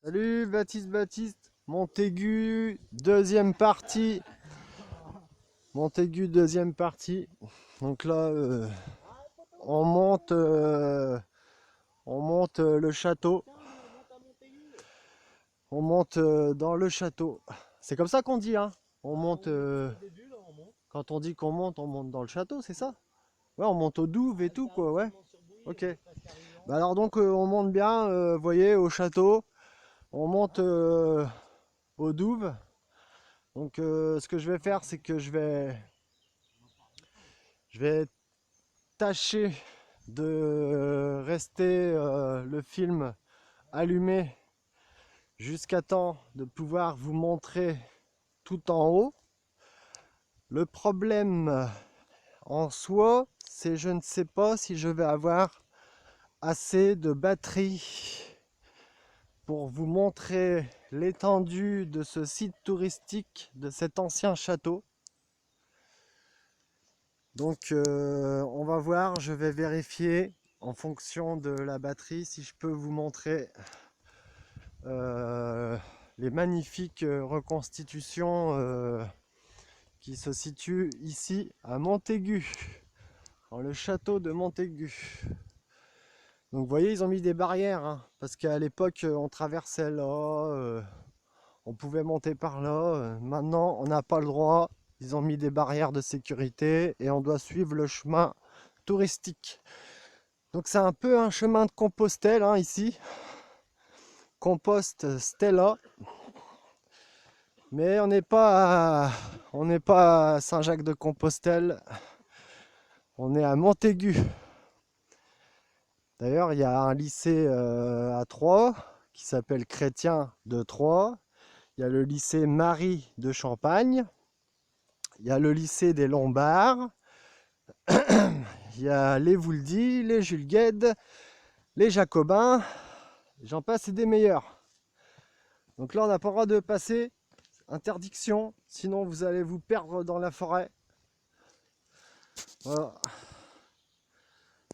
Salut Baptiste, Montaigu, deuxième partie. Montaigu, deuxième partie. Donc là, on monte, le château. On monte dans le château. C'est comme ça qu'on dit, hein. On monte. Quand on dit qu'on monte, on monte dans le château, c'est ça? Ouais, on monte aux douves et tout, quoi, ouais. Ok. Bah alors donc, on monte bien, vous voyez, au château. On monte aux douves. Donc ce que je vais faire, c'est que je vais tâcher de rester le film allumé jusqu'à temps de pouvoir vous montrer tout en haut. Le problème en soi, c'est je ne sais pas si je vais avoir assez de batterie pour vous montrer l'étendue de ce site touristique, de cet ancien château. Donc on va voir, je vais vérifier en fonction de la batterie si je peux vous montrer les magnifiques reconstitutions qui se situent ici à Montaigu, dans le château de Montaigu. Donc vous voyez, ils ont mis des barrières, hein, parce qu'à l'époque on traversait là, on pouvait monter par là, maintenant on n'a pas le droit. Ils ont mis des barrières de sécurité et on doit suivre le chemin touristique. Donc c'est un peu un chemin de Compostelle, hein, ici. Compost Stella. Mais on n'est pas à Saint-Jacques-de-Compostelle. On est à Montaigu. D'ailleurs, il y a un lycée à Troyes qui s'appelle Chrétien de Troyes. Il y a le lycée Marie de Champagne. Il y a le lycée des Lombards. Il y a les Vouldy, les Jules Guesde, les Jacobins. J'en passe et des meilleurs. Donc là, on n'a pas le droit de passer. Interdiction, sinon vous allez vous perdre dans la forêt. Voilà.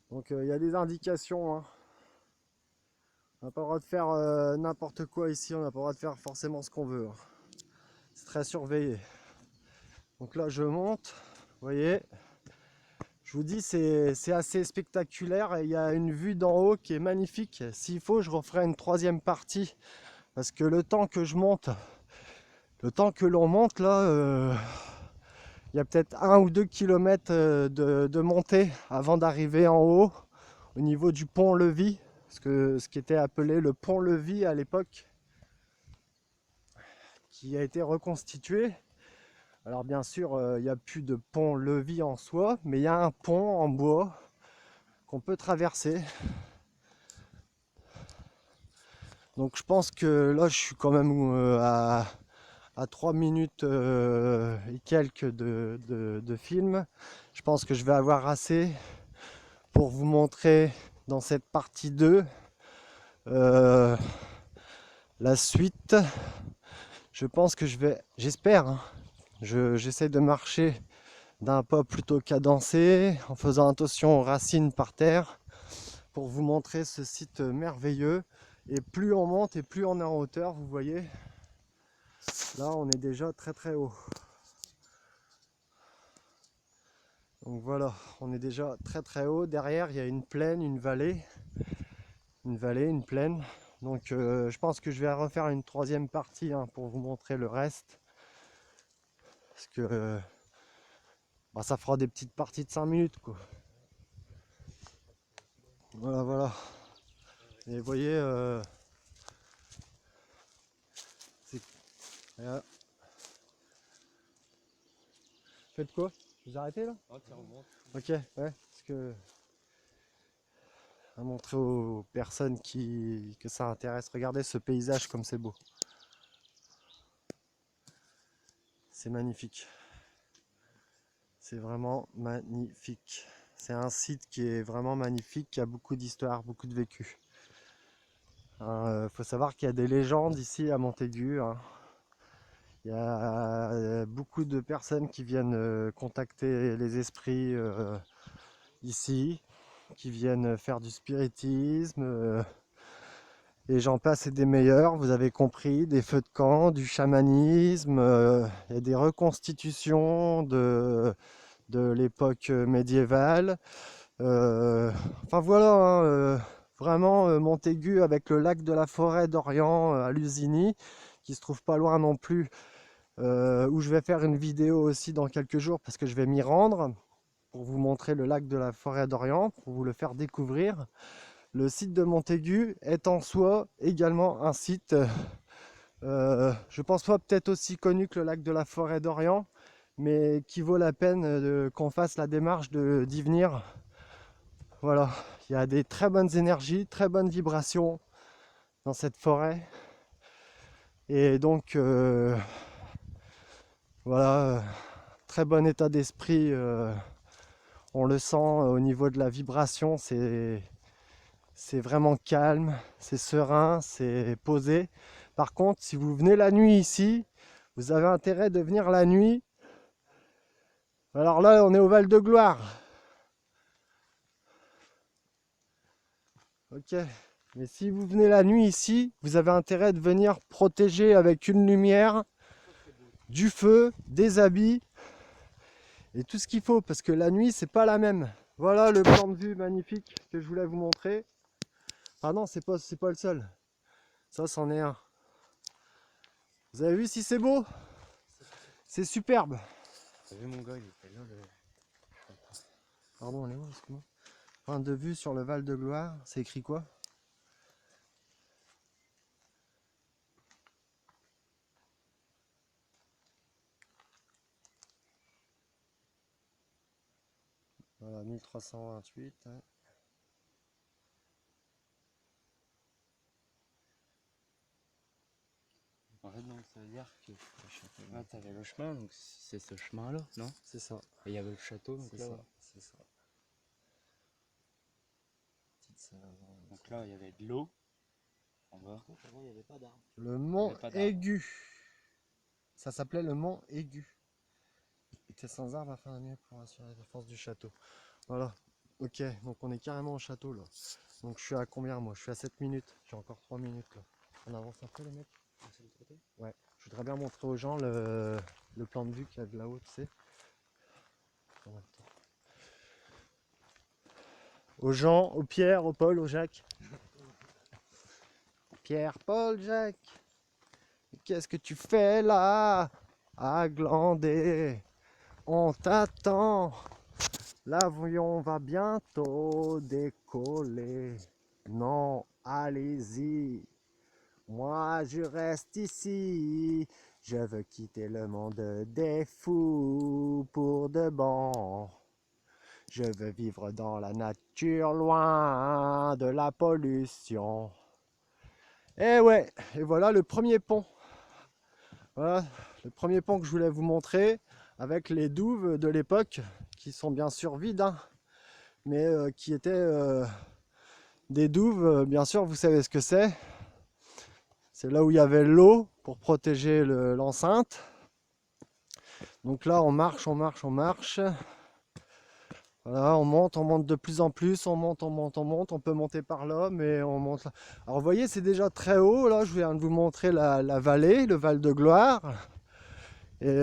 Donc il y a des indications, hein. On n'a pas le droit de faire n'importe quoi ici, on n'a pas le droit de faire forcément ce qu'on veut, hein. C'est très surveillé. Donc là je monte, vous voyez. Je vous dis, c'est assez spectaculaire et il y a une vue d'en haut qui est magnifique. S'il faut, je referai une troisième partie parce que le temps que je monte, le temps que l'on monte là, il y a peut-être 1 ou 2 kilomètres de montée avant d'arriver en haut au niveau du pont-levis, ce qui était appelé le pont-levis à l'époque, qui a été reconstitué. Alors bien sûr, il n'y a plus de pont-levis en soi, mais il y a un pont en bois qu'on peut traverser. Donc je pense que là, je suis quand même à 3 minutes et quelques de film. Je pense que je vais avoir assez pour vous montrer dans cette partie 2 la suite. Je pense que j'espère, hein, j'essaie de marcher d'un pas plutôt cadencé, en faisant attention aux racines par terre, pour vous montrer ce site merveilleux. Et plus on monte et plus on est en hauteur, vous voyez, là on est déjà très très haut. Donc voilà, on est déjà très très haut. Derrière, il y a une plaine, une vallée, une plaine. Donc je pense que je vais refaire une troisième partie, hein, pour vous montrer le reste. Parce que bah, ça fera des petites parties de 5 minutes, quoi. Voilà, voilà. Et vous voyez, voilà. Faites quoi? Vous arrêtez là? Ah tiens, on monte. Ok, ouais. Parce que à montrer aux personnes que ça intéresse. Regardez ce paysage comme c'est beau. C'est magnifique. C'est vraiment magnifique. C'est un site qui est vraiment magnifique, qui a beaucoup d'histoire, beaucoup de vécu. Faut savoir qu'il y a des légendes ici à Montaigu, hein. Il y a beaucoup de personnes qui viennent contacter les esprits ici, qui viennent faire du spiritisme. Et j'en passe et des meilleurs, vous avez compris, des feux de camp, du chamanisme, il y a des reconstitutions de l'époque médiévale. Enfin voilà, hein, vraiment Montaigu avec le lac de la Forêt d'Orient à Lusigny, qui se trouve pas loin non plus, où je vais faire une vidéo aussi dans quelques jours parce que je vais m'y rendre pour vous montrer le lac de la Forêt d'Orient, pour vous le faire découvrir. Le site de Montaigu est en soi également un site, je pense pas peut-être aussi connu que le lac de la Forêt d'Orient, mais qui vaut la peine qu'on fasse la démarche d'y venir. Voilà, il y a des très bonnes énergies, très bonnes vibrations dans cette forêt. Et donc, voilà, très bon état d'esprit. On le sent au niveau de la vibration, c'est vraiment calme, c'est serein, c'est posé. Par contre, si vous venez la nuit ici, vous avez intérêt de venir la nuit. Alors là, on est au Val de Gloire. Ok. Mais si vous venez la nuit ici, vous avez intérêt de venir protéger avec une lumière, du feu, des habits et tout ce qu'il faut, parce que la nuit, c'est pas la même. Voilà le plan de vue magnifique que je voulais vous montrer. Ah non, c'est pas le seul. Ça, c'en est un. Vous avez vu si c'est beau? C'est superbe. T'as vu mon gars, il était là le... Pardon, on est où, excuse-moi. Point de vue sur le Val de Gloire, c'est écrit quoi? Voilà, 1328. Hein. En fait, donc ça veut dire que là, t'avais le chemin, donc c'est ce chemin-là, non? C'est ça. Et il y avait le château, donc C'est là, ça. C'est ça. donc là, il y avait de l'eau en bas. Avant, il n'y avait pas d'arbres. Le mont pas d'arbre. Aigu. Ça s'appelait le mont Aigu. Il était sans arbre afin de mieux pour assurer la force du château. Voilà. Ok, donc on est carrément au château là. Donc je suis à combien moi? Je suis à 7 minutes. J'ai encore 3 minutes là. On avance un peu les mecs? Ouais. Je voudrais bien montrer aux gens le plan de vue qu'il y a de là-haut, tu sais. Aux gens, aux Pierre, aux Paul, aux Jacques. Pierre, Paul, Jacques. Qu'est-ce que tu fais là? À glander. On t'attend. L'avion va bientôt décoller. Non, allez-y. Moi, je reste ici. Je veux quitter le monde des fous pour de bon. Je veux vivre dans la nature, loin de la pollution. Et ouais, et voilà le premier pont. Voilà, le premier pont que je voulais vous montrer, avec les douves de l'époque, qui sont bien sûr vides, hein, mais qui étaient des douves, bien sûr, vous savez ce que c'est. C'est là où il y avait l'eau pour protéger l'enceinte. Donc là, on marche, on marche, on marche. Voilà, on monte de plus en plus, on monte, on monte, on monte. On peut monter par là, mais on monte là. Alors vous voyez, c'est déjà très haut. Là, je viens de vous montrer la vallée, le Val de Gloire. Et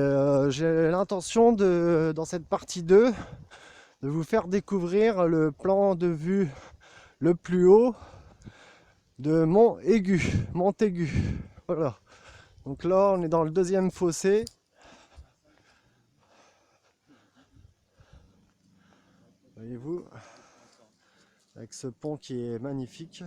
j'ai l'intention dans cette partie 2, de vous faire découvrir le plan de vue le plus haut de Montaigu. Voilà. Donc là, on est dans le deuxième fossé. Voyez-vous, avec ce pont qui est magnifique.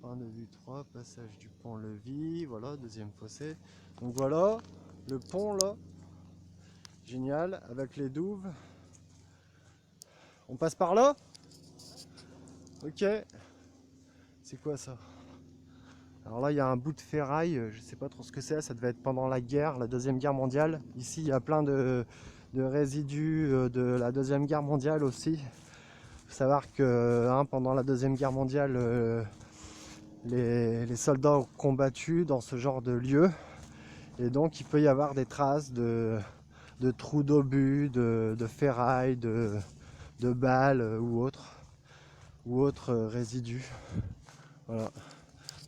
Point de vue 3, passage du pont-levis, voilà, deuxième fossé. Donc voilà, le pont là, génial, avec les douves. On passe par là? Ok. C'est quoi ça? Alors là, il y a un bout de ferraille, je sais pas trop ce que c'est, ça devait être pendant la guerre, la Deuxième Guerre mondiale. Ici, il y a plein de résidus de la Deuxième Guerre mondiale aussi. Il faut savoir que pendant la Deuxième Guerre mondiale, les soldats ont combattu dans ce genre de lieu. Et donc, il peut y avoir des traces de trous d'obus, de ferraille, de de balles ou autres résidus. Voilà.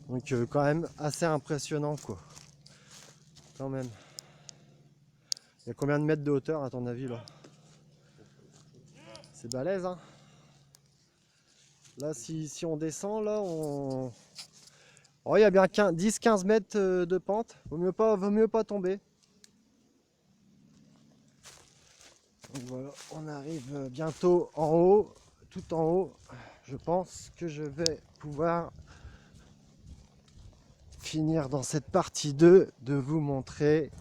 Donc quand même assez impressionnant quoi. Quand même. Il y a combien de mètres de hauteur à ton avis là? C'est balèze hein. Là si on descend là on. Oh il y a bien 10-15 mètres de pente. Vaut mieux pas tomber. Donc voilà, on arrive bientôt en haut, tout en haut. Je pense que je vais pouvoir finir dans cette partie 2 de vous montrer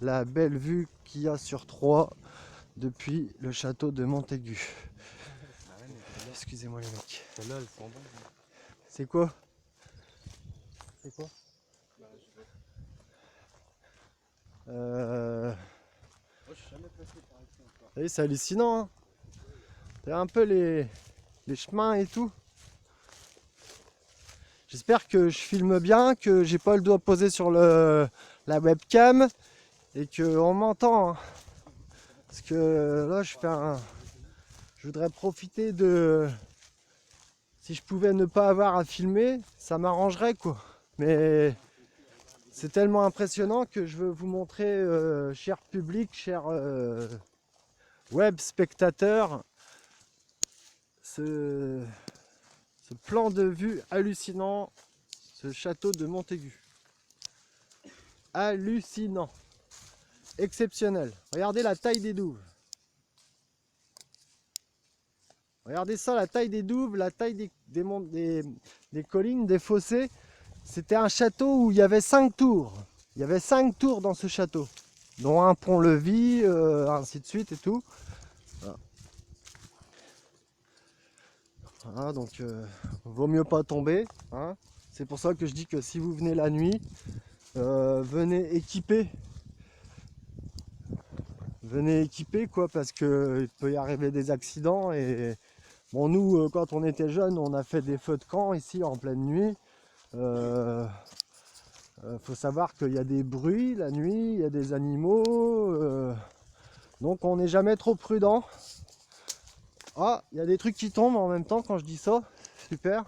la belle vue qu'il y a sur Troyes depuis le château de Montaigu. Excusez-moi les mecs. Celles-là, elles sont bonnes. C'est quoi? C'est quoi? Moi, je suis jamais passé par ici encore. Vous voyez, c'est hallucinant. Hein, c'est un peu les chemins et tout. J'espère que je filme bien, que j'ai pas le doigt posé sur la webcam et qu'on m'entend. Hein. Parce que là, je voudrais profiter de. Si je pouvais ne pas avoir à filmer, ça m'arrangerait quoi. Mais c'est tellement impressionnant que je veux vous montrer, cher public, cher web spectateur, ce plan de vue hallucinant, ce château de Montaigu. Hallucinant, exceptionnel. Regardez la taille des douves. Regardez ça, la taille des douves, la taille des collines, des fossés. C'était un château où il y avait 5 tours. Il y avait 5 tours dans ce château, dont un pont-levis, ainsi de suite et tout. Voilà, voilà donc vaut mieux pas tomber. Hein. C'est pour ça que je dis que si vous venez la nuit, venez équiper. Venez équiper quoi, parce qu'il peut y arriver des accidents. Et bon, nous, quand on était jeunes, on a fait des feux de camp ici en pleine nuit. Faut savoir qu'il y a des bruits la nuit, il y a des animaux, donc on n'est jamais trop prudent. Ah, il y a des trucs qui tombent en même temps quand je dis ça, super.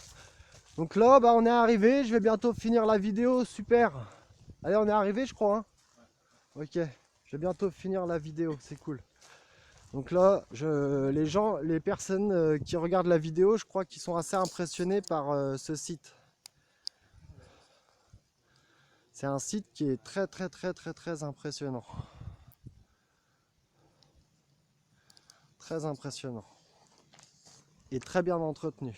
Donc là, bah, on est arrivé, je vais bientôt finir la vidéo, super. Allez, on est arrivé je crois. Hein, ok, je vais bientôt finir la vidéo, c'est cool. Donc là, les personnes qui regardent la vidéo, je crois qu'ils sont assez impressionnés par ce site. C'est un site qui est très impressionnant. Très impressionnant. Et très bien entretenu.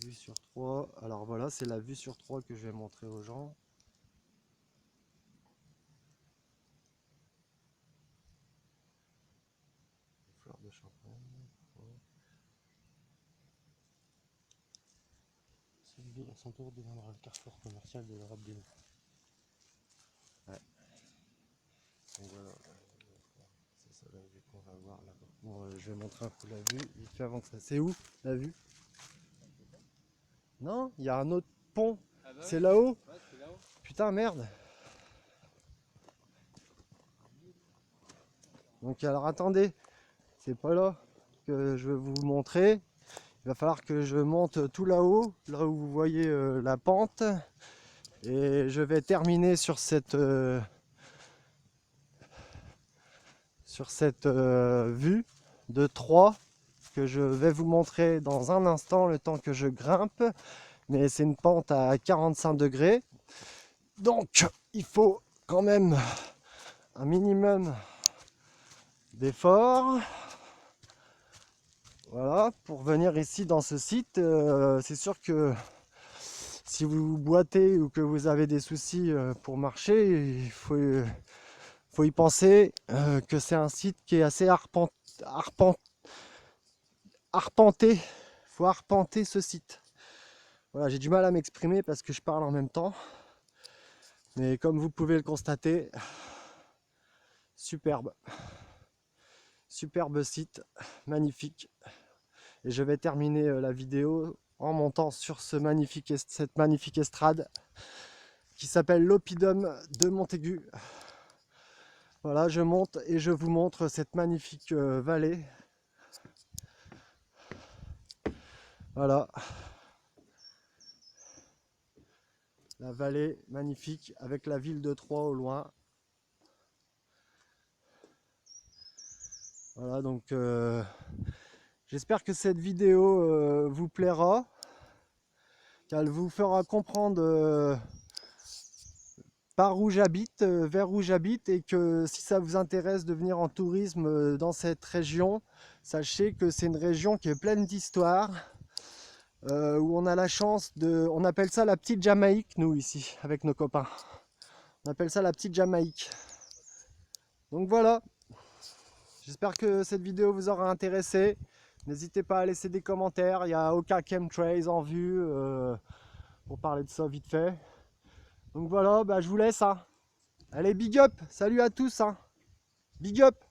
Vue sur Troyes. Alors voilà, c'est la vue sur Troyes que je vais montrer aux gens. Les fleurs de champagne. Celui à son tour deviendra le carrefour commercial de l'Europe du Nord. Ouais. Donc voilà. C'est ça la vue qu'on va voir là-bas. Bon, je vais montrer un peu la vue. Vite fait avant que ça. C'est où la vue? Non, il y a un autre pont. Ah bah c'est oui. Là-haut. Ouais, c'est là-haut. Putain, merde. Donc alors attendez, c'est pas là que je vais vous montrer. Il va falloir que je monte tout là-haut, là où vous voyez la pente. Et je vais terminer sur cette vue de Troyes que je vais vous montrer dans un instant, le temps que je grimpe. Mais c'est une pente à 45 degrés. Donc il faut quand même un minimum d'effort. Voilà, pour venir ici dans ce site, c'est sûr que si vous boitez ou que vous avez des soucis pour marcher, il faut y penser que c'est un site qui est assez arpenté. Il faut arpenter ce site. Voilà, j'ai du mal à m'exprimer parce que je parle en même temps. Mais comme vous pouvez le constater, superbe. Superbe site, magnifique. Et je vais terminer la vidéo en montant sur cette magnifique estrade qui s'appelle l'Oppidum de Montaigu. Voilà, je monte et je vous montre cette magnifique vallée. Voilà. La vallée magnifique avec la ville de Troyes au loin. Voilà, donc j'espère que cette vidéo vous plaira, qu'elle vous fera comprendre par où j'habite, vers où j'habite, et que si ça vous intéresse de venir en tourisme dans cette région, sachez que c'est une région qui est pleine d'histoire, où on a la chance de... On appelle ça la petite Jamaïque, nous, ici, avec nos copains. On appelle ça la petite Jamaïque. Donc voilà, j'espère que cette vidéo vous aura intéressé. N'hésitez pas à laisser des commentaires, il n'y a aucun chemtrails en vue, pour parler de ça vite fait. Donc voilà, bah, je vous laisse. Hein. Allez, big up, salut à tous. Hein. Big up.